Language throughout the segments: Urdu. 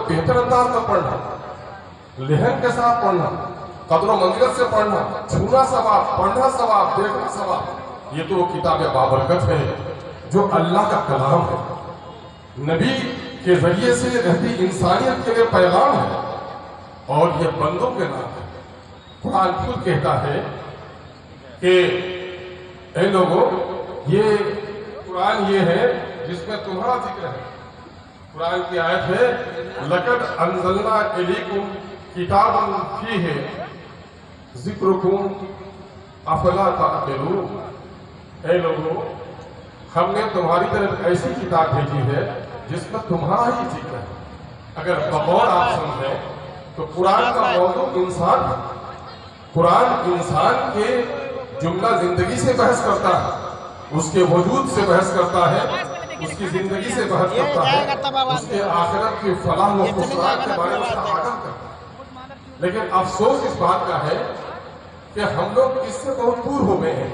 بہتر انداز میں پڑھنا، لہن کے ساتھ پڑھنا، قدر و منزلت سے پڑھنا، چھونا ثواب، پڑھنا ثواب، دیکھنا ثواب، یہ تو وہ کتاب بابرکت ہے جو اللہ کا کلام ہے، نبی کے ذریعے سے رہتی انسانیت کے لیے پیغام ہے، اور یہ بندوں کے نام ہے۔ قرآن خود کہتا ہے کہ اے لوگوں، یہ قرآن یہ ہے جس میں تمہارا ذکر ہے۔ قرآن کی آیت ہے لَقَدْ أَنزَلْنَا إِلَيْكُمْ كِتَابًا فِيهِ ذِكْرُكُمْ أَفَلَا تَعْقِلُونَ۔ اے لوگوں، ہم نے تمہاری طرف ایسی کتاب بھیجی ہے جس میں تمہارا ہی ذکر ہے۔ اگر بغور آپ سمجھیں تو قرآن کا موضوع انسان ہے۔ قرآن انسان کے جملہ زندگی سے بحث کرتا ہے، اس کے وجود سے بحث کرتا ہے، اس کی زندگی سے بحث کرتا ہے، اس کے آخرت کی فلاح و خسران کے بارے میں آگاہ کرتا ہے۔ لیکن افسوس اس بات کا ہے کہ ہم لوگ اس سے بہت دور ہو گئے ہیں۔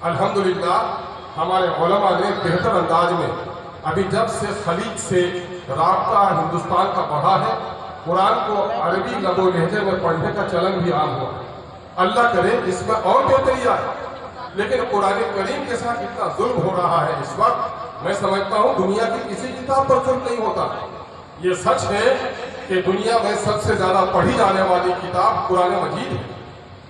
الحمدللہ ہمارے علماء نے بہتر انداز میں ابھی جب سے خلیج سے رابطہ ہندوستان کا بڑھا ہے، قرآن کو عربی لب و لہجے میں پڑھنے کا چلن بھی عام ہوا۔ اللہ کرے اس میں اور بہتری آئے، لیکن قرآن کریم کے ساتھ اتنا ظلم ہو رہا ہے اس وقت، میں سمجھتا ہوں دنیا کی کسی کتاب پر ظلم نہیں ہوتا۔ یہ سچ ہے کہ دنیا میں سب سے زیادہ پڑھی جانے والی کتاب قرآن مجید ہے،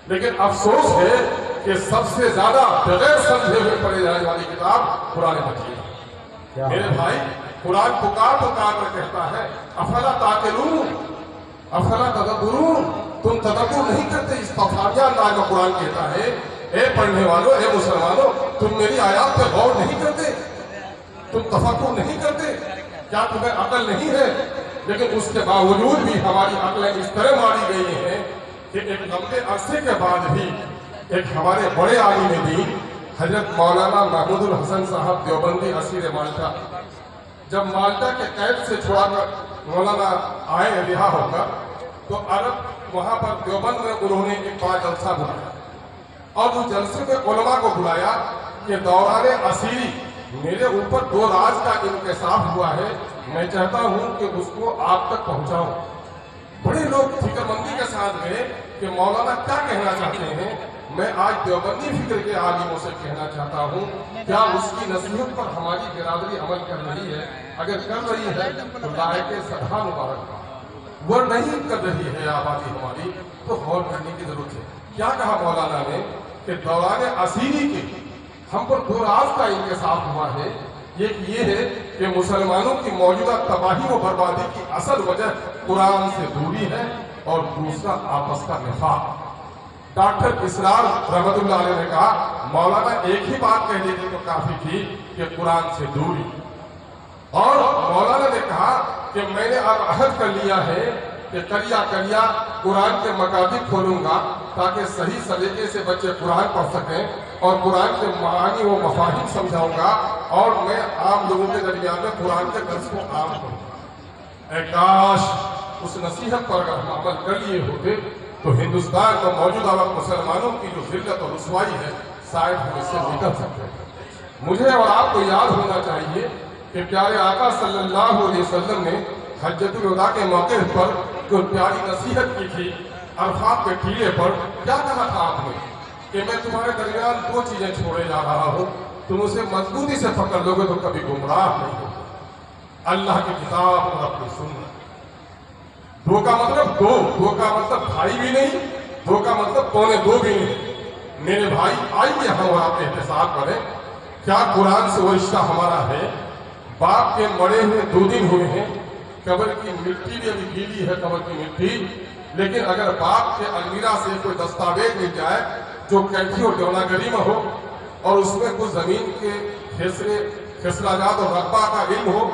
لیکن افسوس ہے کہ سب سے زیادہ بغیر سمجھے ہوئے پڑھی جانے والی کتاب قرآن مجید ہے۔ میرے بھائی، قرآن پکار کر کہتا ہے افلا تعقلون، افلا تدبرون، تم تدبر نہیں کرتے۔ استفہامیہ انداز میں قرآن کہتا ہے اے پڑھنے والوں، اے مسلمانوں، تم میری آیات پہ غور نہیں کرتے، تم تفکر نہیں کرتے، کیا تمہیں عقل نہیں ہے؟ لیکن اس کے باوجود بھی ہماری عقلیں اس طرح ماری گئی ہیں کہ ایک لمبے عرصے کے بعد بھی ایک ہمارے بڑے عالم دین حضرت مولانا محمود الحسن صاحب دیوبندی اسیر مالٹا، جب مالٹا کے قید سے چھڑا کر مولانا آئے رہا ہو کر، تو عرب وہاں پر دیوبند میں انہوں نے ایک بار جلسہ بلایا، اور اس جلسے میں علماء کو بلایا کہ دوران اسیری میرے اوپر 2 راز کا انکشاف ہوا ہے، میں چاہتا ہوں کہ اس کو آپ تک پہنچاؤں۔ بڑے لوگ فکر مندی کے ساتھ گئے کہ مولانا کیا کہنا چاہتے ہیں۔ میں آج دیوبندی فکر کے عالموں سے کہنا چاہتا ہوں، کیا اس کی نصیحت پر ہماری برادری عمل کر رہی ہے؟ اگر کر رہی ہے تو لائق سدا مبارک، وہ نہیں کر رہی ہے آبادی ہماری، تو غور کرنے کی ضرورت ہے۔ کیا کہا مولانا نے کہ دوران اسیری کے ہم پر 2 راز کا انکشاف ہوا ہے۔ ایک یہ ہے کہ مسلمانوں کی موجودہ تباہی و بربادی کی اصل وجہ قرآن سے دوری ہے، اور دوسرا آپس کا نفاق۔ ڈاکٹر اسرار رحمت اللہ علیہ نے کہا مولانا ایک ہی بات کہہ دیتے تو کافی تھی کہ قرآن سے دوری، اور مولانا نے کہا کہ میں نے اب عہد کر لیا ہے کہ کلیا قرآن کے مکاتب کھولوں گا تاکہ صحیح سلیقے سے بچے قرآن پڑھ سکیں، اور قرآن کے معانی و مفاہیم سمجھاؤں گا، اور میں عام لوگوں کے درمیان میں قرآن کے درس کو عام کروں گا۔ اے کاش اس نصیحت پر اگر ہم عمل کر لیے ہوتے تو ہندوستان میں موجودہ وقت مسلمانوں کی جو ذلت اور رسوائی ہے شاید ہم اس سے نکل سکتے ہیں۔ مجھے اور آپ کو یاد ہونا چاہیے کہ پیارے آقا صلی اللہ علیہ وسلم نے حجۃ الوداع کے موقع پر جو پیاری نصیحت کی تھی، عرفات کے ٹیلے پر کیا کہا تھا آپ نے کہ میں تمہارے درمیان 2 چیزیں چھوڑے جا رہا ہوں، تم اسے مضبوطی سے پکڑ لو گے تو کبھی گمراہ نہیں ہوگے، اللہ کی کتاب اور اپنی سنت۔ 2 کا مطلب 2 کا مطلب بھائی بھی نہیں، 2 کا مطلب 2.25 بھی نہیں۔ میرے بھائی آئیے ہم اور آپ احتساب کریں، کیا قرآن سے وہ رشتہ ہمارا ہے؟ باپ کے مرے ہوئے 2 دن ہوئے ہیں، قبر کی مٹی بھی ابھی گیلی ہے، قبر کی مٹی، لیکن اگر باپ کے المیرا سے کوئی دستاویز مل جائے جو کیٹھی اور دیوناگری میں ہو، اور اس میں کچھ زمین کے خسراجات اور رقبہ کا علم ہو،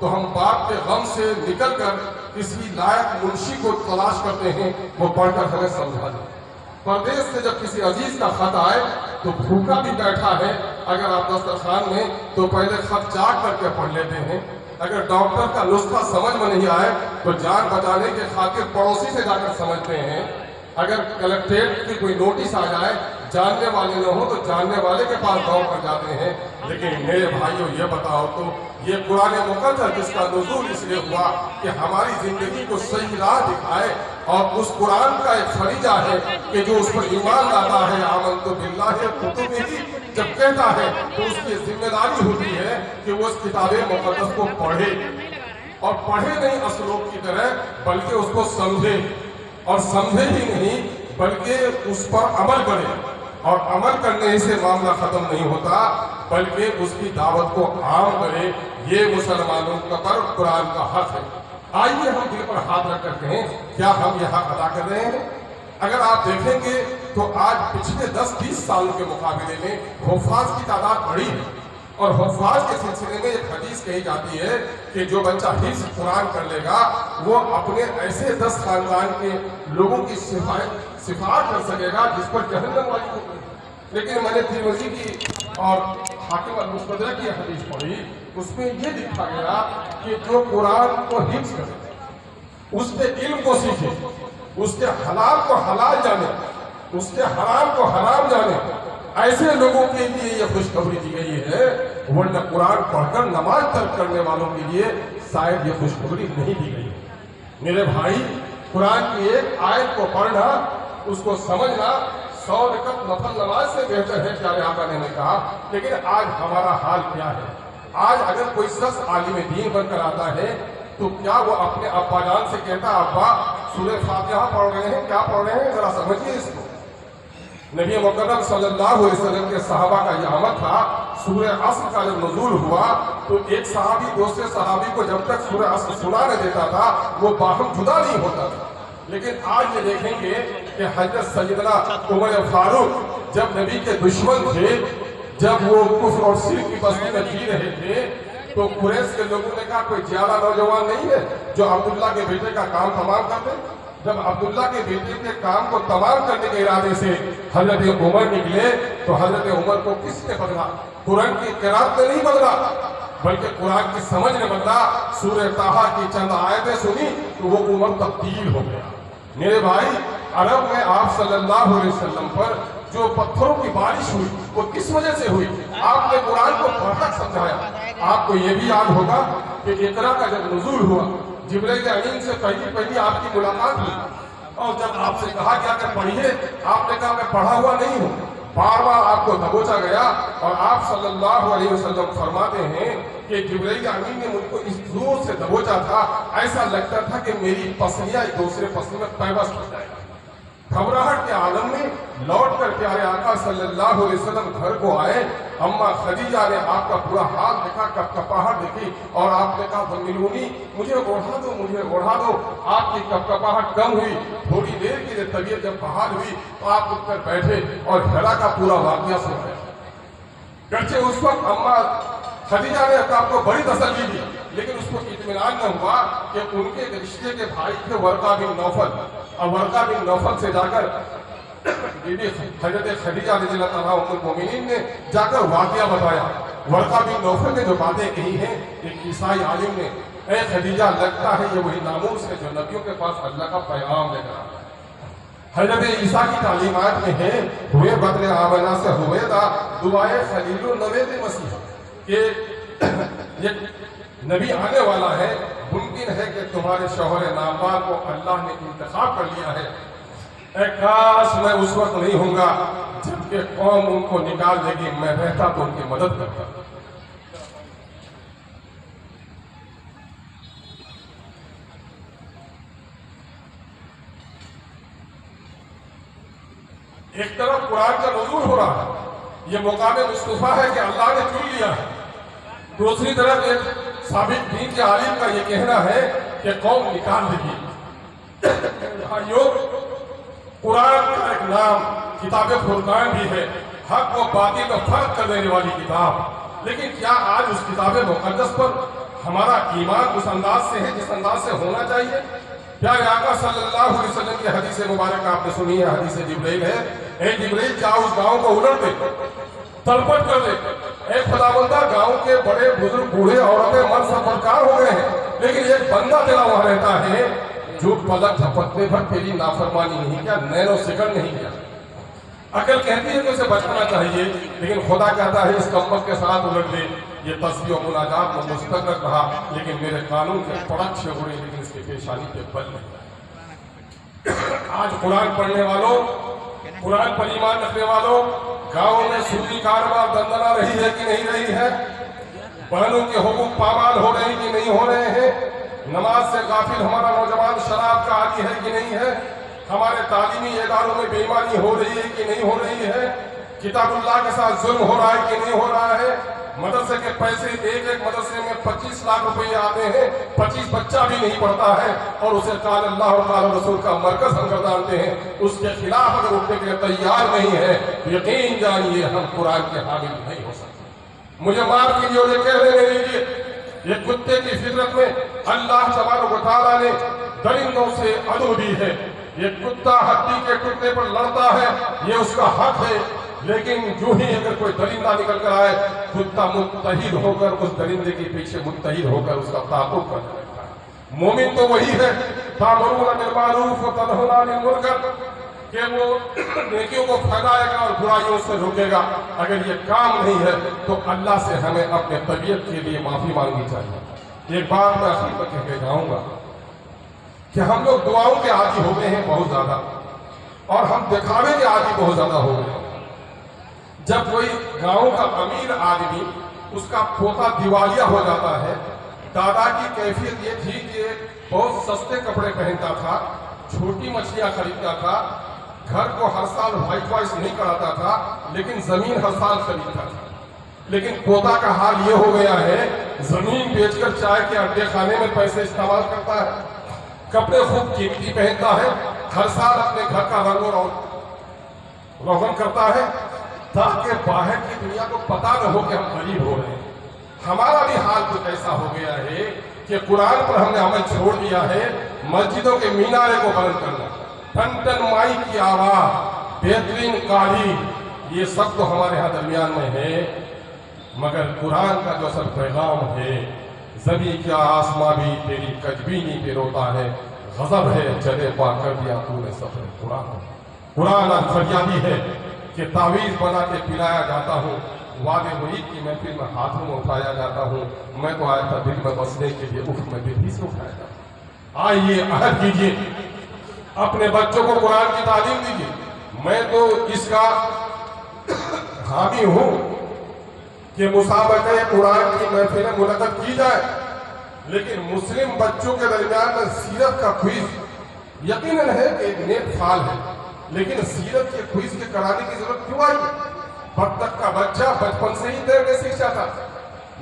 تو ہم باپ کے غم سے نکل کر کسی لائق منشی کو تلاش کرتے ہیں، وہ پڑھ کر ہمیں سمجھا دیں۔ پردیس سے جب کسی عزیز کا خط آئے تو بھوکا بھی بیٹھا ہے، اگر آپ دسترخوان میں تو پہلے خط چاٹ کر کے پڑھ لیتے ہیں۔ اگر ڈاکٹر کا نسخہ سمجھ میں نہیں آئے تو جان بچانے کے خاطر پڑوسی سے جا کر سمجھتے ہیں۔ اگر کلکٹریٹ کی کوئی نوٹس آ جائے جاننے والے نہ ہو تو جاننے والے کے پاس دوڑ کر جاتے ہیں. لیکن میرے بھائیوں یہ بتاؤ تو یہ قرآن مقدس جس کا نزول اس لیے ہوا کہ ہماری زندگی کو صحیح راہ دکھائے، اور اس قرآن کا ایک فریضہ ہے کہ جو اس پر ایمان لاتا ہے آمنت باللہ کتبہ جب کہتا ہے تو اس کی ذمہ داری ہوتی ہے کہ وہ اس کتاب مقدس کو پڑھے، اور پڑھے نہیں اسلوب کی طرح بلکہ اس کو سمجھے، اور سمجھے ہی نہیں بلکہ اس پر عمل کرے، اور عمل کرنے سے معاملہ ختم نہیں ہوتا بلکہ اس کی دعوت کو عام کرے. یہ مسلمانوں کا پر قرآن کا حق ہے. آئیے ہم دل پر ہاتھ رکھ کر کہیں کیا ہم یہ حق ادا کر رہے ہیں؟ اگر آپ دیکھیں گے تو آج پچھلے 10-20 سالوں کے مقابلے میں حفاظ کی تعداد بڑھی ہے، اور حفاظ کے سلسلے میں ایک حدیث کہی جاتی ہے کہ جو بچہ حفظ قرآن کر لے گا وہ اپنے ایسے 10 خاندان کے لوگوں کی شفاعت کر سکے گا جس پر جہنم والی کو. لیکن میں نے ترمذی کی اور حاکم المستدرک کی حدیث پڑھی، اس میں یہ لکھا گیا کہ جو قرآن کو حفظ کرے، اس کے علم کو سیکھے، اس کے حلال کو حلال جانے، اس کے حرام کو حرام جانے، ایسے لوگوں کے لیے یہ خوشخبری دی گئی ہے. ورنہ قرآن پڑھ کر نماز ترک کرنے والوں کے لیے شاید یہ خوشخبری نہیں دی گئی. میرے بھائی، قرآن کی ایک آیت کو پڑھنا، اس کو سمجھنا 100 رکعت نفل نماز سے بہتر ہے، پیارے آقا نے کہا. لیکن آج ہمارا حال کیا ہے؟ آج اگر کوئی شخص عالم دین بن کر آتا ہے تو کیا وہ اپنے ابا جان سے کہتا ابا سورہ فاتحہ پڑھ رہے ہیں؟ کیا پڑھ رہے ہیں؟ ذرا سمجھیے اس کو. نبی مکرم صلی اللہ علیہ وسلم کے صحابہ کا یہ عمل تھا. سورہ عصر کا جب نزول ہوا تو ایک صحابی دوسرے صحابی کو جب تک سورہ عصر سنا نہ دیتا تھا وہ باہم جدا نہیں ہوتا تھا. لیکن آج یہ دیکھیں گے کہ حضرت سیدنا عمر فاروق جب نبی کے دشمن تھے، جب وہ کفر اور شرک کی بستی میں جی رہے تھے، تو قریش کے لوگوں نے کہا کوئی زیادہ نوجوان نہیں ہے جو عبداللہ کے بیٹے کا کام تمام کر دے. جب عبداللہ کے بیٹے کے کام کو تمام کرنے کے ارادے سے حضرت عمر نکلے تو حضرت عمر کو کس نے بدلا؟ قرآن کی قرات نے نہیں بدلا بلکہ قرآن کی سمجھ نے بدلا. سورہ طٰہٰ کی چند آیتیں سنی تو وہ عمر تبدیل ہو گیا. میرے بھائی، عرب میں آپ صلی اللہ علیہ وسلم پر جو پتھروں کی بارش ہوئی وہ کس وجہ سے ہوئی؟ آپ نے قرآن کو پڑھ کر سمجھایا. آپ کو یہ بھی یاد ہوگا کہ اقرا کا جب نزول ہوا، جبرائیل امین سے پہلی آپ کی ملاقات ہوئی، اور جب آپ سے کہا گیا کہ پڑھیے، آپ نے کہا میں پڑھا ہوا نہیں ہوں. بار بار آپ کو دبوچا گیا، اور آپ صلی اللہ علیہ وسلم فرماتے ہیں کہ جبرائیل امین نے مجھ کو اس زور سے دبوچا تھا ایسا لگتا تھا کہ میری پسلیاں ایک دوسرے پسلی میں پیوست ہو جائے. گھبراہٹ کے عالم میں لوٹ کر پیارے آقا صلی اللہ علیہ وسلم گھر کو آئے. اماں خدیجہ نے آپ کا پورا حال دیکھا، کپکپاہٹ دیکھی، اور آپ نے کہا زملونی، مجھے اوڑھا دو، مجھے اوڑھا دو. آپ کی کپکپاہٹ کم ہوئی. تھوڑی دیر کی طبیعت جب بحال ہوئی تو آپ اٹھ کر بیٹھے اور ہیرا کا پورا واقعہ سنایا. گرچہ اس وقت اماں خدیجہ نے آپ کو بڑی تسلی دی، لیکن اس کو اطمینان نہ ہوا کہ ان کے رشتے کے بھائی تھے ورقہ بن نوفل، اور ورقہ بن نوفل سے جا کر بی بی حضرت خدیجہ رضی اللہ تعالیٰ ام المومنین نے جا کر واقعہ بتایا. ورقہ بن نوفل نے جو باتیں کہی ہیں، ایک عیسائی عالم نے، اے خدیجہ لگتا ہے یہ وہی ناموس ہے جو نبیوں کے پاس اللہ کا پیغام لے کر آیا. حضرت عیسیٰ کی تعلیمات میں ہے ہوئے بدل آمنہ سے ہوئے دا دعائے خلیل النبی مسیح، کہ یہ نبی آنے والا ہے، ممکن ہے کہ تمہارے شوہر نامدار کو اللہ نے انتخاب کر لیا ہے. اے کاش میں اس وقت نہیں ہوں گا جبکہ قوم ان کو نکال دے گی، میں رہتا تو ان کی مدد کرتا. ایک طرف قرآن کا نزول ہو رہا ہے، یہ مقام مصطفیٰ ہے کہ اللہ نے چن لیا ہے. دوسری طرف ایک ثابت دین کے عالم کا یہ کہنا ہے کہ قوم نکال دے گی. قرآن کا ایک نام کتاب فرقان بھی ہے، حق و باطل میں فرق کر دینے والی کتاب. لیکن کیا آج اس کتاب مقدس پر ہمارا ایمان اس انداز سے ہے جس انداز سے ہونا چاہیے؟ پیارے آقا صلی اللہ علیہ وسلم کی حدیث مبارک آپ نے سنی ہے، حدیث جبرائیل ہے. اے جبرائیل جاؤ اس گاؤں کو الٹ دے، تلپٹ کر دے. اے خداوندہ گاؤں کے بڑے بزرگ بوڑھے عورتیں مرد سفرکار ہو گئے ہیں، لیکن ایک بندہ تیرا وہاں رہتا ہے جو پلک جھپکنے پر تیری نافرمانی نہیں کیا، نینو سیکنڈ نہیں کیا. عقل کہتی ہے کہ اسے بچنا چاہیے، لیکن خدا کہتا ہے اس کمبخت کے ساتھ الٹ لے، یہ تسبیح و مناجات میں مستغرق رہا، لیکن میرے قانون کے پڑچھے اڑے، لیکن اس کی پیشانی پہ بل نہیں۔ آج قرآن پڑھنے والوں، قرآن پر ایمان رکھنے والوں، گاؤں میں سودی کاروبار دندنا رہی ہے کہ نہیں رہی ہے؟ بہنوں کے حقوق پامال ہو رہے کہ نہیں ہو رہے ہیں؟ نماز سے غافل ہمارا نوجوان شراب کا عادی ہے کہ نہیں ہے؟ ہمارے تعلیمی اداروں میں بے ایمانی ہو رہی ہے کہ نہیں ہو رہی ہے؟ کتاب اللہ کے ساتھ ظلم ہو رہا ہے کہ نہیں ہو رہا ہے؟ مدرسے کے پیسے، ایک ایک مدرسے میں 25 لاکھ روپے آتے ہیں، 25 بچہ بھی نہیں پڑھتا ہے، اور اسے قال اللہ و قال رسول کا مرکز ہم گردانتے ہیں۔ اس کے خلاف اگر اٹھنے کے لیے تیار نہیں ہے، یقین جانیے ہم قرآن کے حامل نہیں ہو سکتے۔ مجھے معاف کیجیے اور یہ کہہ دینے دیجیے، یہ کتے کی فطرت میں اللہ تبارک و تعالیٰ نے درندوں سے عدو دی ہے۔ یہ کتا ہڈی کے ٹکڑے پر لڑتا ہے، یہ اس کا حق ہے، لیکن جو ہی اگر کوئی درندہ نکل کر آئے، کتا متحد ہو کر اس درندے کے پیچھے متحد ہو کر اس کا تعاقب کرنے لگتا ہے۔ مومن تو وہی ہے، تأمرون بالمعروف وتنہون عن المنکر، کہ وہ نیکیوں کو پھیلائے گا اور برائیوں سے روکے گا۔ اگر یہ کام نہیں ہے تو اللہ سے ہمیں اپنے طبیعت کے لیے معافی مانگنی چاہیے۔ ایک بات میں آخر پر کہہ کے جاؤں گا کہ ہم لوگ دعاؤں کے عادی ہو گئے ہیں بہت زیادہ، اور ہم دکھاوے کے عادی بہت زیادہ ہو گئے ہیں۔ جب کوئی گاؤں کا امیر آدمی، اس کا پوتا دیوالیہ ہو جاتا ہے، دادا کی کیفیت یہ تھی کہ بہت سستے کپڑے پہنتا تھا، چھوٹی مچھلیاں خریدتا تھا، گھر کو ہر سال وائٹ وائس نہیں کراتا تھا، لیکن زمین ہر سال خریدتا تھا۔ لیکن پوتا کا حال یہ ہو گیا ہے، زمین بیچ کر چائے کے اڈے کھانے میں پیسے استعمال کرتا ہے، کپڑے خوب قیمتی پہنتا ہے، ہر سال اپنے گھر کا رنگ و روغن کرتا ہے، تاکہ باہر کی دنیا کو پتہ نہ ہو کہ ہم غریب ہو رہے ہیں۔ ہمارا بھی حال کچھ ایسا ہو گیا ہے کہ قرآن پر ہم نے عمل چھوڑ دیا ہے۔ مسجدوں کے مینارے کو بلند کرنا، ٹن ٹن مائی کی آواز، بہترین قاری، یہ سب تو ہمارے ہاں درمیان میں ہے، مگر قرآن کا جو اصل پیغام ہے، زمین کیا آسماں بھی تیری کجبینی پہ روتا ہے، غضب ہے جلے پا کر دیا تو نے سفر قرآن۔ قرآن فریادی ہے کہ تعویذ بنا کے پلایا جاتا ہوں، وعدے مرید کی محفل میں ہاتھوں میں اٹھایا جاتا ہوں، میں تو آیا تھا دل میں بسنے کے لیے، اٹھ میں دل ہی سے اٹھایا جاتا ہوں۔ آئیے عہد کیجیے، اپنے بچوں کو قرآن کی تعلیم دیجیے۔ میں تو اس کا حامی ہوں کہ مسابقہ قرآن کی محفلیں منعقد کی جائے، لیکن مسلم بچوں کے درمیان میں سیرت کا کوئز یقیناً ہے کہ ایک نیک فعال ہے، لیکن سیرت کے کوئز کے کرانے کی ضرورت کیوں آئی؟ بطخ کا بچہ بچپن سے ہی تیرنے سیکھ جاتا،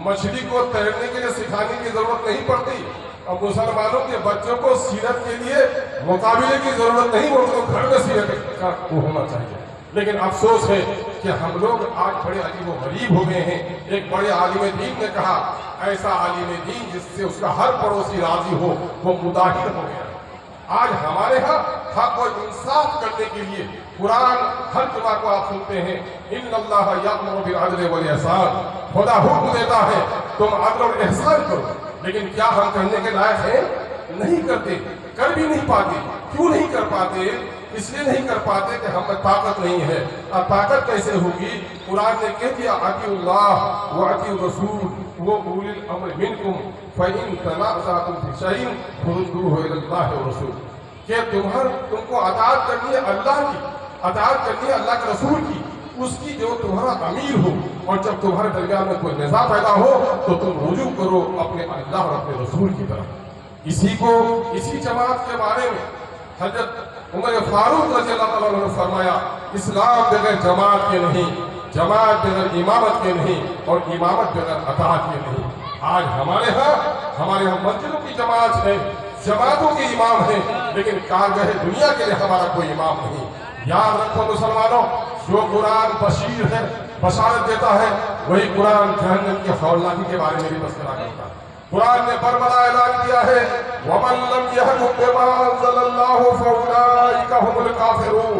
مچھلی کو تیرنے کے لیے سکھانے کی ضرورت نہیں پڑتی، اور مسلمانوں کے بچوں کو سیرت کے لیے مقابلے کی ضرورت نہیں، وہ تو گھر میں سیرت کا ہونا چاہیے۔ لیکن افسوس ہے کہ ہم لوگ آج بڑے عجیب و غریب ہو گئے ہیں۔ ایک بڑے عالم دین نے کہا، ایسا عالم دین جس سے اس کا ہر پڑوسی راضی ہو، وہ مداہن ہو گیا۔ آج ہمارے ہاں حق و انصاف کرنے کے لیے قرآن ہر جمعہ کو آپ سنتے ہیں، ان اللہ یأمر بالعدل والاحسان، خدا حکم دیتا ہے تم عدل اور احسان کرو، لیکن کیا ہم کرنے کے لائق ہیں؟ نہیں کرتے، کر بھی نہیں پاتے۔ کیوں نہیں کر پاتے؟ اس لیے نہیں کر پاتے کہ ہم میں طاقت نہیں ہے۔ اب طاقت کیسے ہوگی؟ قرآن نے کہہ دیا اطیعوا اللہ واطیعوا الرسول واولی الامر منکم فإن تنازعتم فی شیء فردوہ الی اللہ والرسول، کہ تم کو اطاعت کرنی ہے اللہ کی، اطاعت کرنی ہے اللہ کے رسول کی، اس کی جو تمہارا امیر ہو، اور جب تمہارے درمیان میں کوئی نزاع پیدا ہو تو تم رجوع کرو اپنے اللہ اور اپنے رسول کی طرف۔ اسی جماعت کے بارے میں حضرت عمر فاروق رضی اللہ تعالیٰ عنہ نے فرمایا، اسلام بغیر جماعت کے نہیں، جماعت بغیر امامت کے نہیں، اور امامت بغیر اطاعت کے نہیں۔ آج ہمارے ہاں مسجدوں کی جماعت ہے، جماعتوں کے امام ہیں، لیکن کارگاہ دنیا کے لیے ہمارا کوئی امام نہیں۔ یاد رکھو مسلمانوں، جو قرآن بشیر ہے، بشارت دیتا ہے، وہی قرآن جہنم کی ہولناکی کے بارے میں بھی تذکرہ کرتا ہے۔ قرآن نے بربلا اعلان کیا ہے، وَمَن لَّمْ يَحْكُم بِمَا أَنزَلَ اللَّهُ فَأُولَٰئِكَ هُمُ الْكَافِرُونَ،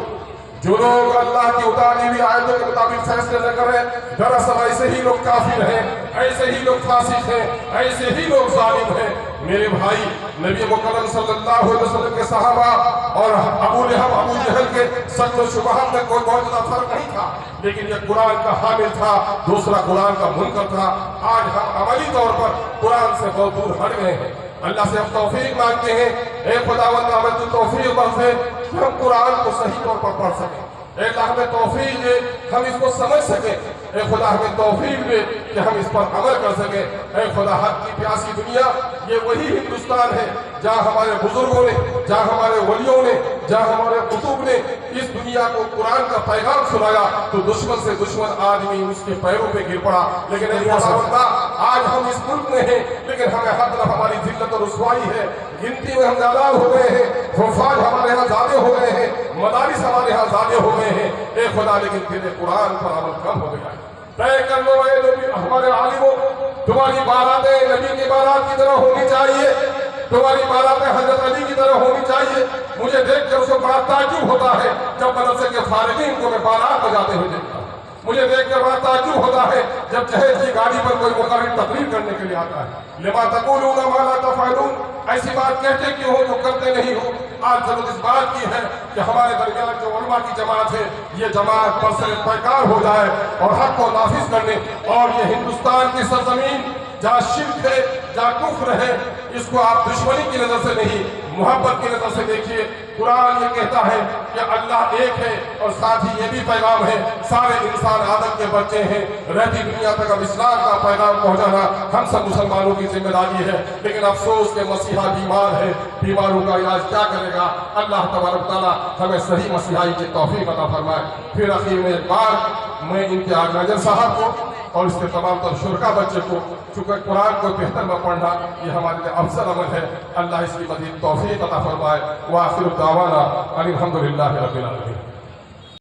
جو لوگ اللہ کی اتاری ہوئی آیتوں کے مطابق فیصلے نہ کریں، دراصل ایسے ہی لوگ کافر ہیں، ایسے ہی لوگ فاسق ہیں، ایسے ہی لوگ ظالم ہیں۔ میرے بھائی، نبی مکرم صلی اللہ علیہ وسلم کے صحابہ اور ابو لہب ابو جہل کے شک و شبہات میں کوئی بہت زیادہ فرق نہیں تھا، لیکن یہ قرآن کا حامل تھا، دوسرا قرآن کا منکر تھا۔ آج ہم عملی طور پر قرآن سے بہت دور ہٹ گئے ہیں۔ اللہ سے ہم توفیق مانگتے ہیں، اے خداوند ہمیں تو توفیق بخشے کہ ہم قرآن کو صحیح طور پر پڑھ سکیں۔ اے اللہ ہمیں توفیق دے ہم اس کو سمجھ سکیں۔ اے خدا ہمیں توفیق دے کہ ہم اس پر عمل کر سکیں۔ اے خدا، حق کی پیاسی دنیا یہ وہی ہندوستان ہے جہاں ہمارے بزرگوں نے، جہاں ہمارے ولیوں نے، جہاں ہمارے قطب نے اس دنیا کو قرآن کا پیغام سنایا تو دشمن سے دشمن آدمی اس کے پیروں پہ گر پڑا۔ لیکن اے خدا، آج ہم اس ملک میں ہیں لیکن ہمیں ہر طرف ہماری ذلت اور رسوائی ہے، گنتی میں ہم زیادہ ہو گئے ہیں، حفاظ ہمارے ہاں زیادہ ہو گئے ہیں، مدارس ہمارے ہاں زیادہ ہو گئے ہیں۔ اے خدا، لیکن تیرے قرآن پر عمل کم ہو گیا ہے۔ طے کر لو اے نبی، ہمارے عالموں، تمہاری باراتیں نبی کی بارات کی طرح ہونی چاہیے، تمہاری باراتیں حضرت علی کی طرح ہونی چاہیے۔ مجھے دیکھ کر اسے بڑا تعجب ہوتا ہے جب مدرسے کے فارغین کو میں بارات بجاتے ہوئے دیکھتا ہوں۔ مجھے دیکھ کر بڑا تعجب ہوتا ہے جب جہیز کی گاڑی پر کوئی مقرر تقریر کرنے کے لیے آتا ہے۔ لما تقولون ما لا تفعلون، ایسی بات کہتے کیوں ہو جو کرتے نہیں ہو؟ آج ضرورت اس بات کی ہے کہ ہمارے درمیان جو علماء کی جماعت ہے یہ جماعت برسر پیکار ہو جائے اور حق کو نافذ کرنے، اور یہ ہندوستان کی سرزمین جہاں شرک ہے، جہاں کفر ہے، اس کو آپ دشمنی کی نظر سے نہیں محبت کی نظر سے دیکھیے۔ قرآن یہ کہتا ہے کہ اللہ ایک ہے، اور ساتھ ہی یہ بھی پیغام ہے سارے انسان آدم کے بچے ہیں۔ رہتی دنیا تک اب اسلام کا پیغام پہنچانا ہم سب مسلمانوں کی ذمہ داری ہے، لیکن افسوس کہ مسیحا بیمار ہے، بیماروں کا علاج کیا کرے گا؟ اللہ تبارک تعالیٰ ہمیں صحیح مسیحائی کی توفیق عطا فرمائے۔ پھر اخیر میں ایک بار میں امتیاز ناجر صاحب کو اور اس کے تمام تر شرکا بچے کو، چونکہ قرآن کو بہتر میں پڑھنا یہ ہمارے لیے افضل عمل ہے، اللہ اس کی مزید توفیق عطا فرمائے۔ وآخر دعوانا ان الحمد للہ رب العالمین۔